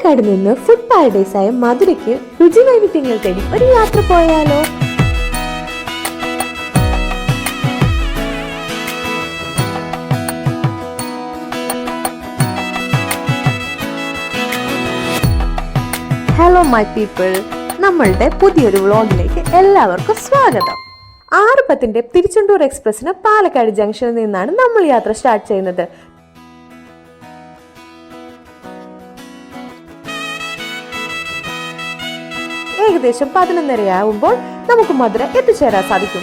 പാലക്കാട് നിന്ന് food paradise ആയ മധുരയ്ക്ക് രുചി വൈവിധ്യങ്ങൾ തേടി ഒരു യാത്ര പോയാലോ? ഹലോ മൈ പീപ്പിൾ, നമ്മളുടെ പുതിയൊരു വ്ളോഗിലേക്ക് എല്ലാവർക്കും സ്വാഗതം. 6:10 തിരുച്ചെണ്ടൂർ എക്സ്പ്രസിന് പാലക്കാട് ജംഗ്ഷനിൽ നിന്നാണ് നമ്മൾ യാത്ര സ്റ്റാർട്ട് ചെയ്യുന്നത്. ഏകദേശം 11:30 ആവുമ്പോൾ നമുക്ക് മധുര എത്തിച്ചേരാൻ സാധിക്കും.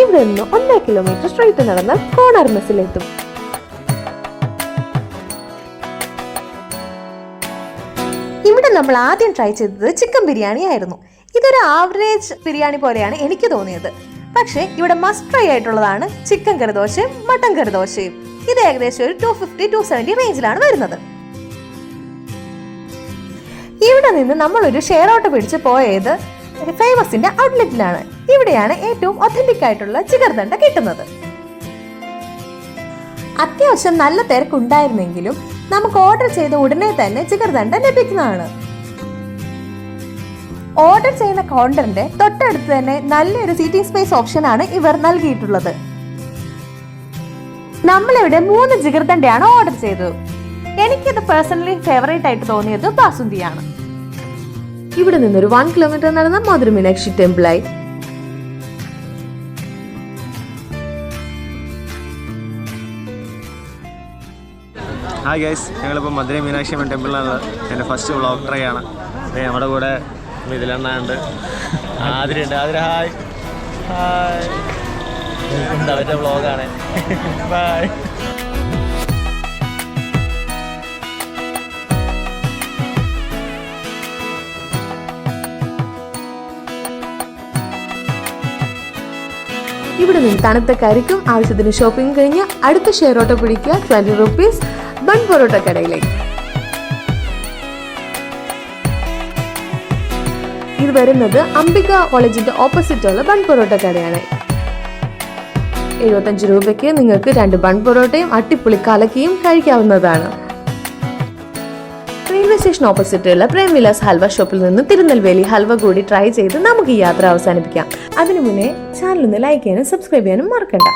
ഇവിടെ നിന്ന് 1 കിലോമീറ്റർ സ്ട്രെയിറ്റ് നടന്നാൽ കോണാർ മെസ്സിലെത്തും. ഇവിടെ നമ്മൾ ആദ്യം ട്രൈ ചെയ്തത് ചിക്കൻ ബിരിയാണി ആയിരുന്നു. ഇതൊരു ആവറേജ് ബിരിയാണി പോലെയാണ് എനിക്ക് തോന്നിയത്. പക്ഷേ ഇവിടെ മസ്റ്റ് ട്രൈ ആയിട്ടുള്ളതാണ് ചിക്കൻ കറിദോശയും മട്ടൻ കറിദോശയും. ഇത് ഏകദേശം ഒരു 250-270 റേഞ്ചിലാണ് വരുന്നത്. ഇവിടെ നിന്ന് നമ്മളൊരു ഷെയർ ഓട്ടോ പിടിച്ച് പോയത് ഫേമസിന്റെ ഔട്ട്ലെറ്റിലാണ്. ഇവിടെയാണ് ഏറ്റവും ഒത്തന്റിക് ആയിട്ടുള്ള ചികർദണ്ഡ കിട്ടുന്നത്. അത്യാവശ്യം നല്ല തിരക്കുണ്ടായിരുന്നെങ്കിലും നമുക്ക് ഓർഡർ ചെയ്ത ഉടനെ തന്നെ ചികർദണ്ഡ ലഭിക്കുന്നതാണ്. ഓർഡർ ചെയ്യുന്ന കൗണ്ടറിന്റെ തൊട്ടടുത്ത് തന്നെ നല്ലൊരു സീറ്റിംഗ് സ്പേസ് ഓപ്ഷൻ ആണ് ഇവർ നൽകിയിട്ടുള്ളത്. നമ്മളിവിടെ 3 ജിഗർദണ്ഡയാണ് ഓർഡർ ചെയ്തത്. എനിക്കിത് പേഴ്സണലി ഫേവറേറ്റ് ആയിട്ട് തോന്നിയത് ബാസുന്തിയാണ്. ഇവിടെ നിന്നൊരു 1 കിലോമീറ്റർ നടന്ന മധുര മീനാക്ഷി ടെമ്പിളായി. ഹായ് ഗൈസ്, ഞങ്ങളിപ്പോൾ മധുര മീനാക്ഷി അമ്മൻ ടെമ്പിളിലാണ്. എൻ്റെ ഫസ്റ്റ് വ്ളോഗ് ട്രൈ ആണ്. നമ്മുടെ കൂടെ ഇതിലെണ്ണുണ്ട്, ആതിരയുണ്ട്. ആതിര ഹായ്. ഹായ്, അവരുടെ വ്ളോഗാണ്. ബൈ. ഇവിടെ നിന്ന് തണുത്ത കരിക്കും ആവശ്യത്തിന് ഷോപ്പിംഗ് കഴിഞ്ഞ് അടുത്ത ഷെയർ ഓട്ടോ പിടിക്കുക 20 rupees ബൺ പൊറോട്ട കടയിലേക്ക്. ഇത് വരുന്നത് അംബിക കോളേജിന്റെ ഓപ്പോസിറ്റ് ഉള്ള ബൺ പൊറോട്ട കടയാണ്. 75 രൂപയ്ക്ക് നിങ്ങൾക്ക് 2 ബൺ പൊറോട്ടയും അട്ടിപ്പൊളി കലക്കിയും കഴിക്കാവുന്നതാണ്. റെയിൽവേ സ്റ്റേഷൻ ഓപ്പോസിറ്റുള്ള പ്രേംവിലാസ് ഹൽവ ഷോപ്പിൽ നിന്ന് തിരുനെൽവേലി ഹൽവ കൂടി ട്രൈ ചെയ്ത് നമുക്ക് ഈ യാത്ര അവസാനിപ്പിക്കാം. അതിനു മുന്നേ ചാനൽ ഒന്ന് ലൈക്ക് ചെയ്യാനും സബ്സ്ക്രൈബ് ചെയ്യാനും മറക്കണ്ട.